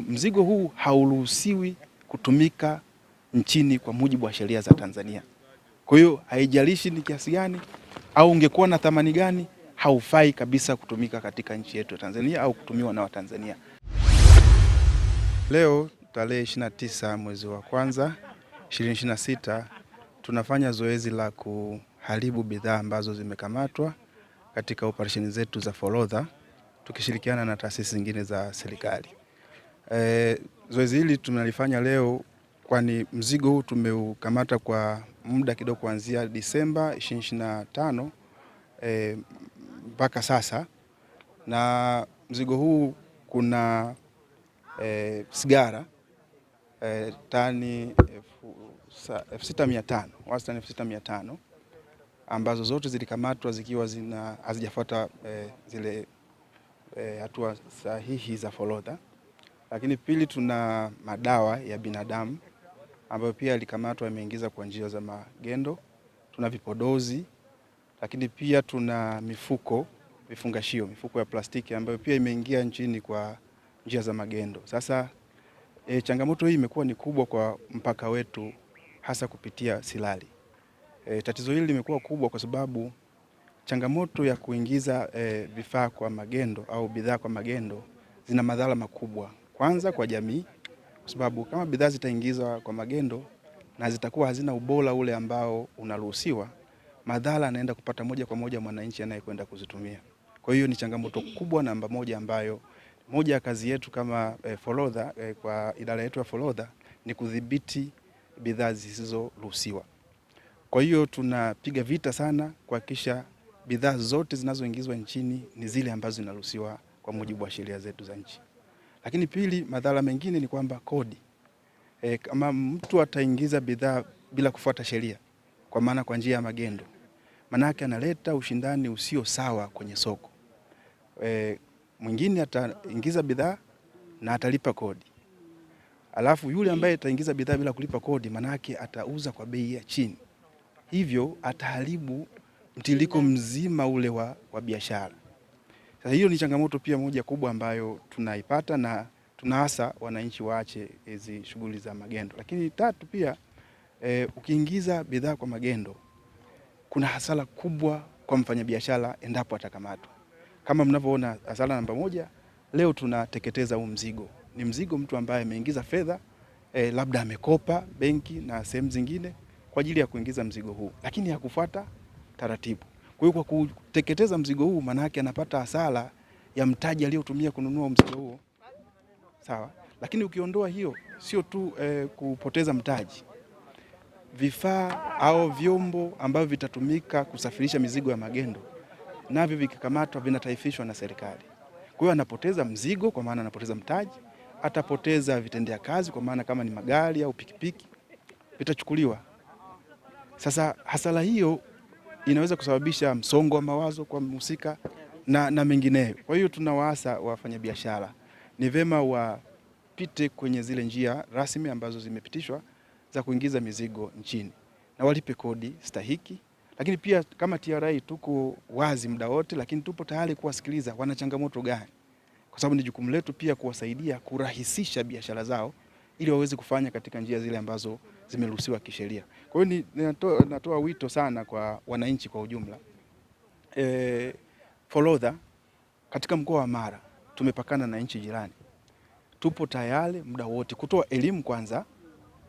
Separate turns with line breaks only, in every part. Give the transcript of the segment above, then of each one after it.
Mzigo huu hauruhusiwi kutumika nchini kwa mujibu wa sheria za Tanzania. Kwa hiyo haijalishi ni kiasi gani au ungekuwa na thamani gani, haufai kabisa kutumika katika nchi yetu ya Tanzania au kutumiwa na Watanzania. Leo tarehe 29 mwezi wa kwanza 2026 tunafanya zoezi la kuharibu bidhaa ambazo zimekamatwa katika operesheni zetu za forodha tukishirikiana na taasisi zingine za serikali. Zoezi hili tunalifanya leo kwani mzigo huu tumeukamata kwa muda kidogo kuanzia Disemba 2025 mpaka sasa, na mzigo huu kuna sigara tani 6500, wastani 6500 ambazo zote zilikamatwa zikiwa hazijafuata zile hatua sahihi za forodha. Lakini pili, tuna madawa ya binadamu ambayo pia yalikamatwa yameingiza kwa njia za magendo. Tuna vipodozi, lakini pia tuna mifuko ya plastiki ambayo pia imeingia nchini kwa njia za magendo. Sasa changamoto hii imekuwa ni kubwa kwa mpaka wetu, hasa kupitia Silali. Tatizo hili limekuwa kubwa kwa sababu changamoto ya kuingiza vifaa kwa magendo au bidhaa kwa magendo zina madhara makubwa. Kwanza kwa jamii, kwa sababu kama bidhaa zitaingizwa kwa magendo na zitakuwa hazina ubora ule ambao unaruhusiwa, madhara anaenda kupata moja kwa moja mwananchi anayekwenda kuzitumia. Kwa hiyo ni changamoto kubwa namba moja ambayo moja ya kazi yetu kama forodha, kwa idara yetu ya forodha ni kudhibiti bidhaa zisizoruhusiwa. Kwa hiyo tunapiga vita sana kuhakikisha bidhaa zote zinazoingizwa nchini ni zile ambazo zinaruhusiwa kwa mujibu wa sheria zetu za nchi. Lakini pili, madhara mengine ni kwamba kodi. Kama mtu ataingiza bidhaa bila kufuata sheria, kwa maana kwa njia ya magendo, manake analeta ushindani usio sawa kwenye soko. Mwingine ataingiza bidhaa na atalipa kodi. Alafu yule ambaye ataingiza bidhaa bila kulipa kodi, manake atauza kwa bei ya chini. Hivyo ataharibu mtiririko mzima ule wa biashara. Sasa hiyo ni changamoto pia moja kubwa ambayo tunaipata na tunaasa wananchi waache hizi shughuli za magendo. Lakini tatu pia, ukiingiza bidhaa kwa magendo kuna hasara kubwa kwa mfanyabiashara endapo atakamatwa. Kama mnavyoona hasara namba moja, leo tunateketeza huu mzigo. Ni mzigo mtu ambaye ameingiza fedha, labda amekopa benki na sehemu zingine kwa ajili ya kuingiza mzigo huu, lakini hakufuata taratibu. Kwa hiyo kwa kuteketeza mzigo huu, manake anapata hasara ya mtaji aliyotumia kununua mzigo huo. Sawa? Lakini ukiondoa hiyo, sio tu kupoteza mtaji. Vifaa au vyombo ambavyo vitatumika kusafirisha mizigo ya magendo, navyo vikikamatwa vinataifishwa na serikali. Kwa hiyo anapoteza mzigo kwa maana anapoteza mtaji, atapoteza vitendea kazi kwa maana kama ni magari au pikipiki vitachukuliwa. Sasa hasara hiyo inaweza kusababisha msongo wa mawazo kwa mhusika na mengineyo. Kwa hiyo tunawaasa wafanyabiashara ni vema wapite kwenye zile njia rasmi ambazo zimepitishwa za kuingiza mizigo nchini na walipe kodi stahiki. Lakini pia kama TRA tuko wazi muda wote, lakini tupo tayari kuwasikiliza wana changamoto gani, kwa sababu ni jukumu letu pia kuwasaidia kurahisisha biashara zao ili waweze kufanya katika njia zile ambazo zimeruhusiwa kisheria. Kwa hiyo natoa wito sana kwa wananchi kwa ujumla. Forodha katika mkoa wa Mara tumepakana na nchi jirani. Tupo tayari muda wote kutoa elimu kwanza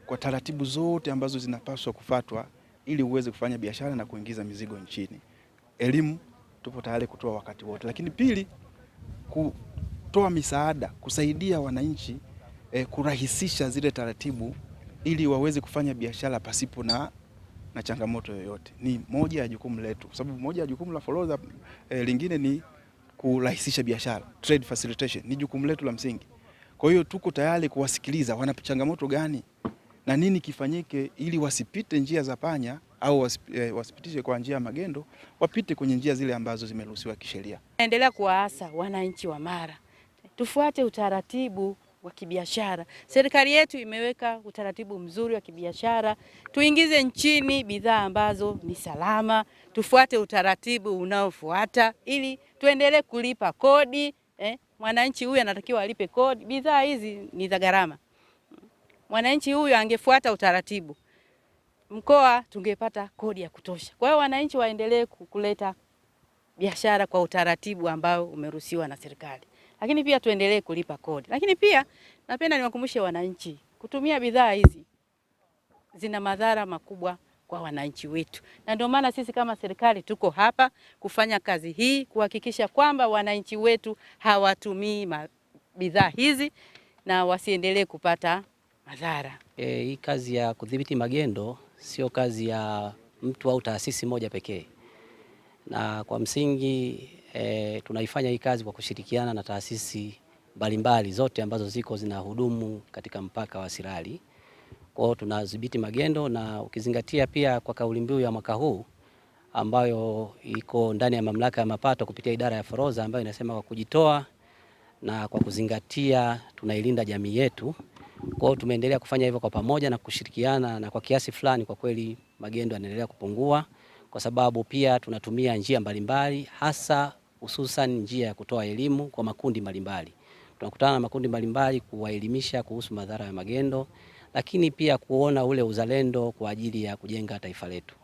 kwa taratibu zote ambazo zinapaswa kufuatwa ili uweze kufanya biashara na kuingiza mizigo nchini. Elimu tupo tayari kutoa wakati wote. Lakini pili, kutoa misaada, kusaidia wananchi kurahisisha zile taratibu ili waweze kufanya biashara pasipo na changamoto yoyote. Ni moja ya jukumu letu, kwa sababu moja ya jukumu la forodha lingine ni kurahisisha biashara, trade facilitation, ni jukumu letu la msingi. Kwa hiyo tuko tayari kuwasikiliza wana changamoto gani na nini kifanyike ili wasipite njia za panya au wasipitishe kwa njia ya magendo, wapite kwenye njia zile ambazo zimeruhusiwa kisheria.
Naendelea kuwaasa wananchi wa Mara tufuate utaratibu wa kibiashara. Serikali yetu imeweka utaratibu mzuri wa kibiashara, tuingize nchini bidhaa ambazo ni salama, tufuate utaratibu unaofuata ili tuendelee kulipa kodi mwananchi huyu anatakiwa alipe kodi. Bidhaa hizi ni za gharama. Mwananchi huyu angefuata utaratibu, mkoa tungepata kodi ya kutosha. Kwa hiyo wananchi waendelee kuleta biashara kwa utaratibu ambao umeruhusiwa na serikali, lakini pia tuendelee kulipa kodi. Lakini pia napenda niwakumbushe wananchi, kutumia bidhaa hizi zina madhara makubwa kwa wananchi wetu, na ndio maana sisi kama serikali tuko hapa kufanya kazi hii, kuhakikisha kwamba wananchi wetu hawatumii bidhaa hizi na wasiendelee kupata madhara.
Hii kazi ya kudhibiti magendo sio kazi ya mtu au taasisi moja pekee, na kwa msingi tunaifanya hii kazi kwa kushirikiana na taasisi mbalimbali zote ambazo zinahudumu katika mpaka wa Sirari. Kwa hiyo tunadhibiti magendo, na ukizingatia pia kwa kauli mbiu ya mwaka huu ambayo iko ndani ya mamlaka ya mapato kupitia idara ya forodha ambayo inasema kwa kujitoa na kwa kuzingatia tunailinda jamii yetu. Kwa hiyo tumeendelea kufanya hivyo kwa pamoja na kushirikiana, na kwa kiasi fulani kwa kweli magendo yanaendelea kupungua, kwa sababu pia tunatumia njia mbalimbali, hasa hususan njia ya kutoa elimu kwa makundi mbalimbali. Tunakutana na makundi mbalimbali kuwaelimisha kuhusu madhara ya magendo, lakini pia kuona ule uzalendo kwa ajili ya kujenga taifa letu.